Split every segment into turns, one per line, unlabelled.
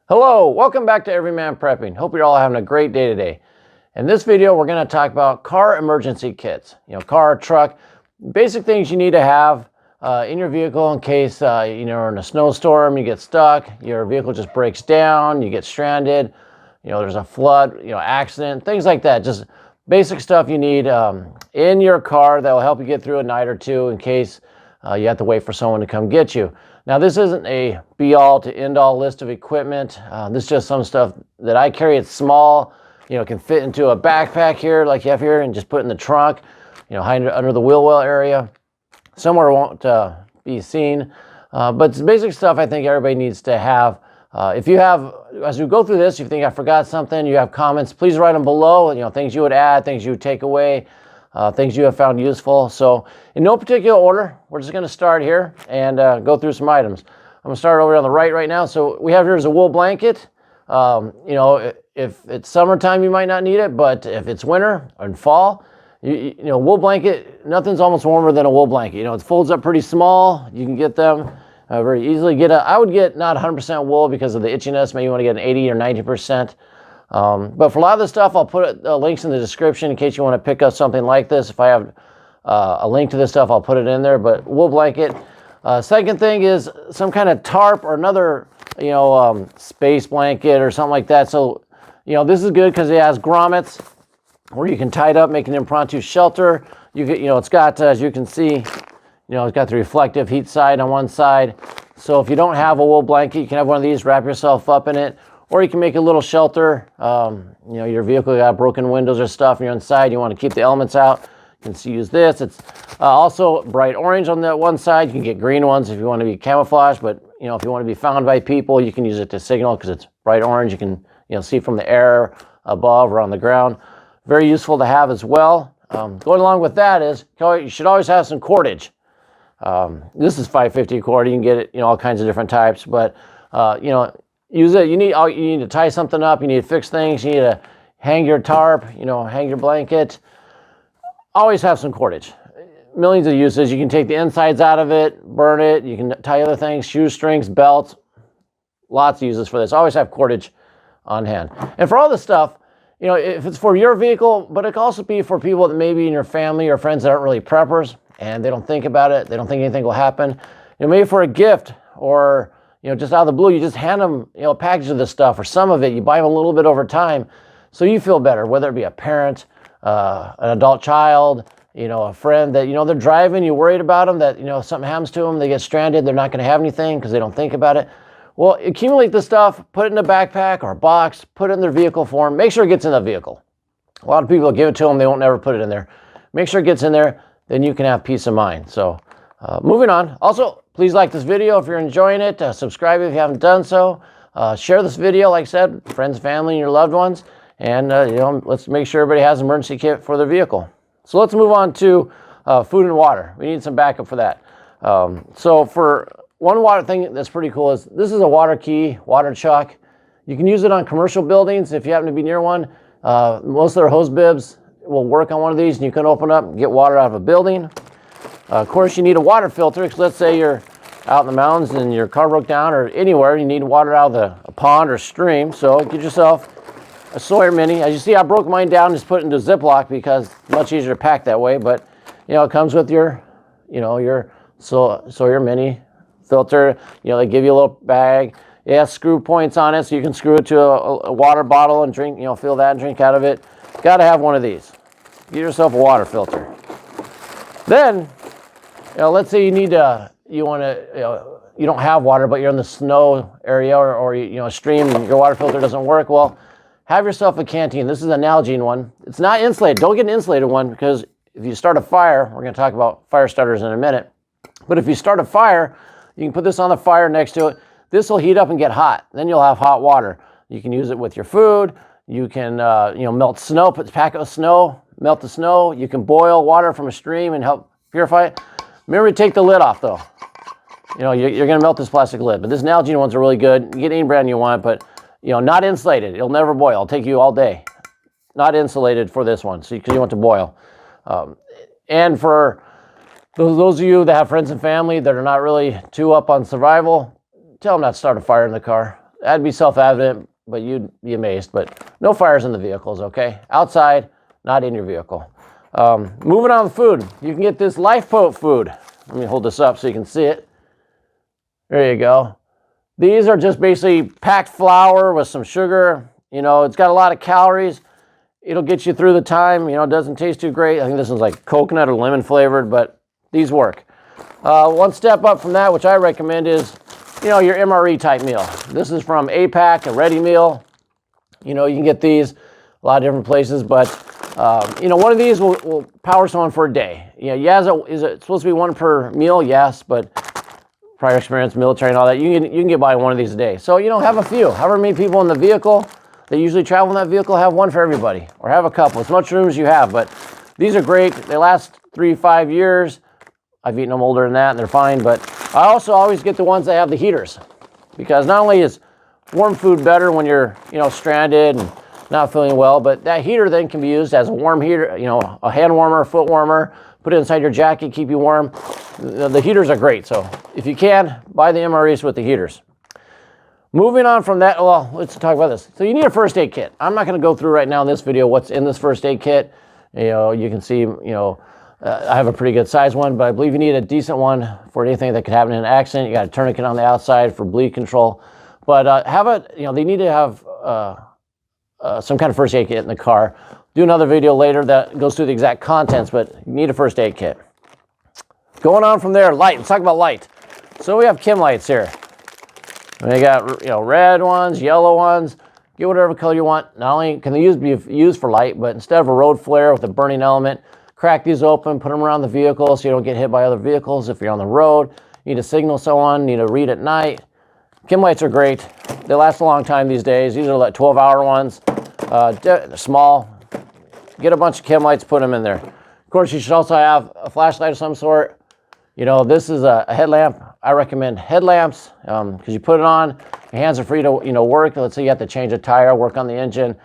Hello, welcome back to Everyman Prepping. Hope you're all having a great day today. In this video, we're going to talk about car emergency kits. Car, truck, basic things you need to have in your vehicle in case you're in a snowstorm, you get stuck, your vehicle just breaks down, you get stranded, there's a flood, accident, things like that. Just basic stuff you need in your car that will help you get through a night or two in case you have to wait for someone to come get you. Now, this isn't a be-all to end-all list of equipment. This is just some stuff that I carry. It's small, can fit into a backpack here like you have here and just put in the trunk, hide under the wheel well area. Somewhere it won't be seen, but it's basic stuff I think everybody needs to have. If you have, as we go through this, if you think I forgot something, you have comments, please write them below, things you would add, things you would take away. Things you have found useful. So in no particular order, we're just going to start here and go through some items. I'm going to start over on the right now. So we have here is a wool blanket. If it's summertime, you might not need it, but if it's winter and fall, wool blanket, nothing's almost warmer than a wool blanket. It folds up pretty small. You can get them very easily. I would get not 100% wool because of the itchiness. Maybe you want to get an 80 or 90%. But for a lot of this stuff, I'll put links in the description in case you want to pick up something like this. If I have a link to this stuff, I'll put it in there. But wool blanket. Second thing is some kind of tarp or another, space blanket or something like that. So, this is good because it has grommets where you can tie it up, make an impromptu shelter. It's got, as you can see, it's got the reflective heat side on one side. So if you don't have a wool blanket, you can have one of these, wrap yourself up in it. Or you can make a little shelter. Your vehicle got broken windows or stuff, and you're inside, you want to keep the elements out. You can use this. It's also bright orange on that one side. You can get green ones if you want to be camouflaged, but if you want to be found by people, you can use it to signal because it's bright orange. You can see from the air above or on the ground. Very useful to have as well. Going along with that is you should always have some cordage. This is 550 cord. You can get it, all kinds of different types, but use it. You need to tie something up. You need to fix things. You need to hang your tarp. Hang your blanket. Always have some cordage. Millions of uses. You can take the insides out of it, burn it. You can tie other things, shoestrings, belts. Lots of uses for this. Always have cordage on hand. And for all this stuff, if it's for your vehicle, but it can also be for people that maybe in your family or friends that aren't really preppers and they don't think about it. They don't think anything will happen. Maybe for a gift or just out of the blue, you just hand them, a package of this stuff or some of it. You buy them a little bit over time so you feel better, whether it be a parent, an adult child, a friend that, they're driving, you're worried about them, that, something happens to them, they get stranded, they're not going to have anything because they don't think about it. Well, accumulate the stuff, put it in a backpack or a box, put it in their vehicle form, make sure it gets in the vehicle. A lot of people give it to them, they won't never put it in there. Make sure it gets in there, then you can have peace of mind. So moving on. Also, please like this video if you're enjoying it. Subscribe if you haven't done so. Share this video, like I said, friends, family, and your loved ones. And, let's make sure everybody has an emergency kit for their vehicle. So let's move on to food and water. We need some backup for that. So for one water thing that's pretty cool is this is a water key, water chuck. You can use it on commercial buildings if you happen to be near one. Most of their hose bibs will work on one of these, and you can open up and get water out of a building. Of course, you need a water filter because let's say you're out in the mountains and your car broke down or anywhere, you need water out of a pond or stream. So get yourself a Sawyer Mini. As you see, I broke mine down and just put it into Ziploc because it's much easier to pack that way. But, it comes with your, your Sawyer Mini filter. They give you a little bag. It has screw points on it so you can screw it to a water bottle and drink, fill that and drink out of it. Got to have one of these. Get yourself a water filter. Then, let's say you don't have water, but you're in the snow area or a stream and your water filter doesn't work. Well, have yourself a canteen. This is an Nalgene one. It's not insulated. Don't get an insulated one because if you start a fire, we're going to talk about fire starters in a minute. But if you start a fire, you can put this on the fire next to it. This will heat up and get hot. Then you'll have hot water. You can use it with your food. You can, melt snow, put a packet of snow, melt the snow. You can boil water from a stream and help purify it. Remember to take the lid off though. You're going to melt this plastic lid, but this Nalgene ones are really good. You can get any brand you want, but not insulated. It'll never boil. It'll take you all day. Not insulated for this one, because you want to boil. And for those of you that have friends and family that are not really too up on survival, tell them not to start a fire in the car. That'd be self-evident, but you'd be amazed. But no fires in the vehicles, okay? Outside, not in your vehicle. Moving on to food. You can get this Lifeboat food. Let me hold this up so you can see it. There you go. These are just basically packed flour with some sugar. You know, it's got a lot of calories. It'll get you through the time. You know, it doesn't taste too great. I think this one's like coconut or lemon flavored, but these work. One step up from that, which I recommend, is, you know, your MRE type meal. This is from APAC, a ready meal. You know, you can get these a lot of different places, but you know, one of these will power someone for a day. You know, yeah, is it supposed to be one per meal? Yes, but prior experience, military and all that, you can get by one of these a day. So, you know, have a few. However many people in the vehicle that usually travel in that vehicle, have one for everybody, or have a couple, as much room as you have. But these are great. They last 3 to 5 years. I've eaten them older than that, and they're fine. But I also always get the ones that have the heaters, because not only is warm food better when you're, you know, stranded and not feeling well, but that heater then can be used as a warm heater, you know, a hand warmer, a foot warmer, put it inside your jacket, keep you warm. The heaters are great. So if you can, buy the MREs with the heaters. Moving on from that, well, let's talk about this. So you need a first aid kit. I'm not going to go through right now in this video what's in this first aid kit. You know, you can see, you know, I have a pretty good size one, but I believe you need a decent one for anything that could happen in an accident. You got a tourniquet on the outside for bleed control. But have a, you know, they need to have some kind of first aid kit in the car. Do another video later that goes through the exact contents, but you need a first aid kit. Going on from there, light. Let's talk about light. So we have Kim lights here. We got, you know, red ones, yellow ones. Get whatever color you want. Not only can they be used for light, but instead of a road flare with a burning element, crack these open, put them around the vehicle so you don't get hit by other vehicles. If you're on the road, you need to signal someone, you need to read at night. Kim lights are great. They last a long time these days. These are like 12-hour ones. They're small. Get a bunch of Kim lights, put them in there. Of course, you should also have a flashlight of some sort. You know, this is a headlamp. I recommend headlamps because you put it on, your hands are free to, you know, work. Let's say you have to change a tire, work on the engine.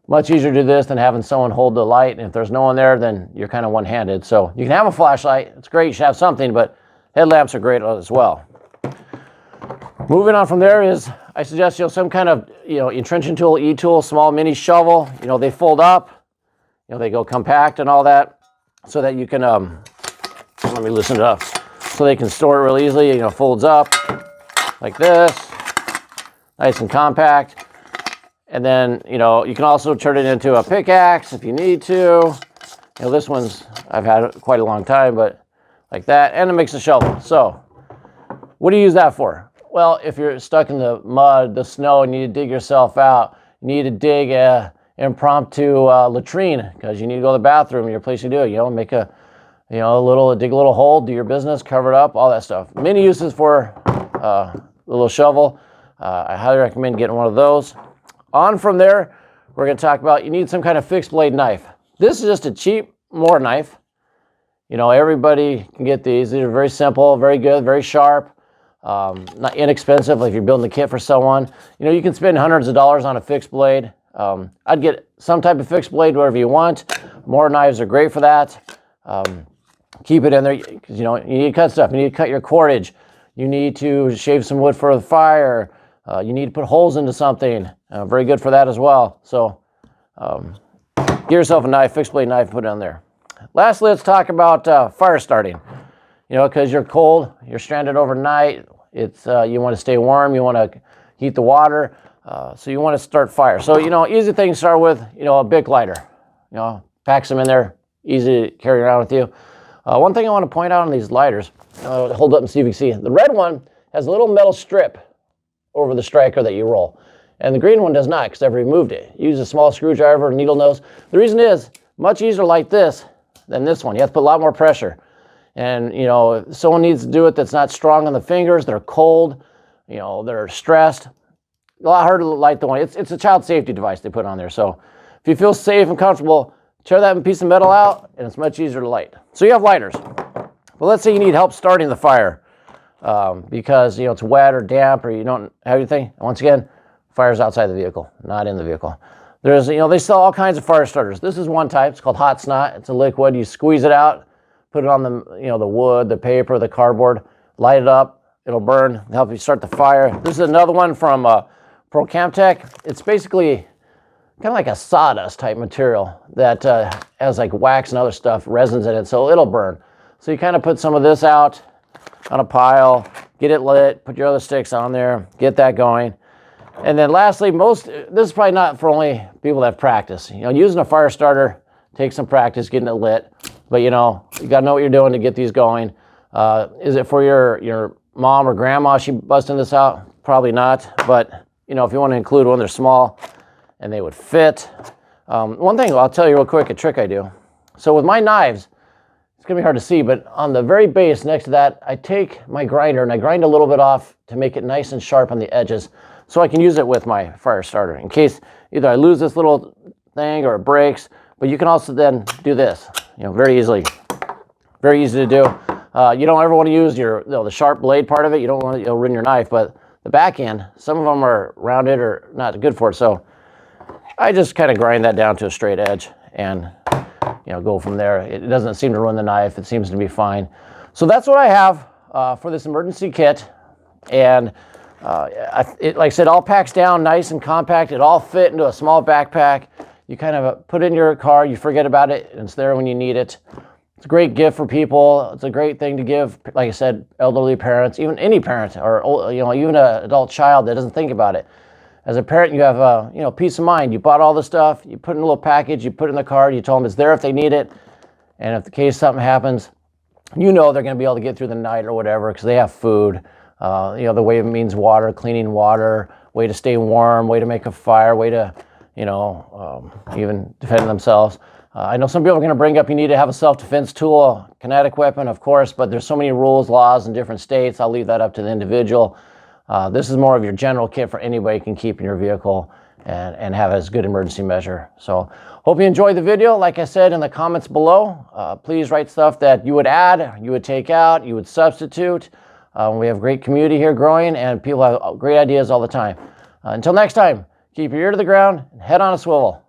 Much easier to do this than having someone hold the light. And if there's no one there, then you're kind of one-handed. So you can have a flashlight. It's great. You should have something, but headlamps are great as well. Moving on from there is, I suggest, you know, some kind of, you know, entrenching tool, E-tool, small mini shovel. You know, they fold up. You know, they go compact and all that, so that you can, let me loosen it up, so they can store it real easily. You know, folds up like this, nice and compact. And then, you know, you can also turn it into a pickaxe if you need to. You know, this one's, I've had it quite a long time, but like that, and it makes a shovel. So what do you use that for? Well, if you're stuck in the mud, the snow, and you need to dig yourself out, you need to dig a impromptu latrine because you need to go to the bathroom, your place to do it. You know, make a, you know, dig a little hole, do your business, cover it up, all that stuff. Many uses for a little shovel. I highly recommend getting one of those. On from there, we're going to talk about, you need some kind of fixed blade knife. This is just a cheap Moore knife. You know, everybody can get these. These are very simple, very good, very sharp. Not inexpensive. Like if you're building the kit for someone, you know, you can spend hundreds of dollars on a fixed blade. I'd get some type of fixed blade, whatever you want. Moore knives are great for that. Keep it in there because, you know, you need to cut stuff. You need to cut your cordage. You need to shave some wood for the fire. You need to put holes into something. Very good for that as well. So get yourself a knife, fixed blade knife, put it on there. Lastly, let's talk about fire starting. You know, because you're cold, you're stranded overnight. It's you want to stay warm. You want to heat the water. So you want to start fire. So, you know, easy thing to start with, you know, a Bic lighter. You know, pack some in there, easy to carry around with you. One thing I want to point out on these lighters, hold up and see if you can see. The red one has a little metal strip over the striker that you roll. And the green one does not because I've removed it. Use a small screwdriver, needle nose. The reason is much easier to light this than this one. You have to put a lot more pressure. And, you know, if someone needs to do it that's not strong on the fingers, they're cold, you know, they're stressed, a lot harder to light the one. It's a child safety device they put on there. So if you feel safe and comfortable, tear that piece of metal out and it's much easier to light. So you have lighters. Well, let's say you need help starting the fire because, you know, it's wet or damp or you don't have anything. Once again, fire's outside the vehicle, not in the vehicle. There's, you know, they sell all kinds of fire starters. This is one type. It's called hot snot. It's a liquid. You squeeze it out, put it on the, you know, the wood, the paper, the cardboard, light it up. It'll burn, help you start the fire. This is another one from Pro Camtech, it's basically kind of like a sawdust type material that has like wax and other stuff, resins in it, so it'll burn. So you kind of put some of this out on a pile, get it lit, put your other sticks on there, get that going. And then lastly, this is probably not for only people that have practice. You know, using a fire starter takes some practice getting it lit, but you know, you gotta know what you're doing to get these going. Is it for your mom or grandma, she busting this out? Probably not, but you know, if you want to include one, they're small and they would fit. One thing I'll tell you real quick, a trick I do. So with my knives, it's gonna be hard to see, but on the very base next to that, I take my grinder and I grind a little bit off to make it nice and sharp on the edges so I can use it with my fire starter in case either I lose this little thing or it breaks, but you can also then do this, you know, very easily. Very easy to do. You don't ever want to use the sharp blade part of it. You don't want to ruin your knife, but the back end, some of them are rounded or not good for it. So I just kind of grind that down to a straight edge and you know, go from there. It doesn't seem to ruin the knife. It seems to be fine. So that's what I have for this emergency kit. And like I said, all packs down nice and compact. It all fit into a small backpack. You kind of put it in your car, you forget about it, and it's there when you need it. It's a great gift for people. It's a great thing to give, like I said, elderly parents, even any parent, or you know, even an adult child that doesn't think about it. As a parent, you have you know, peace of mind. You bought all the stuff, you put it in a little package, you put it in the car, you tell them it's there if they need it, and if the case something happens, you know they're going to be able to get through the night or whatever because they have food. You know, the way it means water, cleaning water, way to stay warm, way to make a fire, way to, you know, even defend themselves. I know some people are going to bring up you need to have a self-defense tool, kinetic weapon, of course, but there's so many rules, laws in different states. I'll leave that up to the individual. This is more of your general kit for anybody can keep in your vehicle and have as good emergency measure. So hope you enjoyed the video. Like I said in the comments below, please write stuff that you would add, you would take out, you would substitute. We have a great community here growing and people have great ideas all the time. Until next time, keep your ear to the ground and head on a swivel.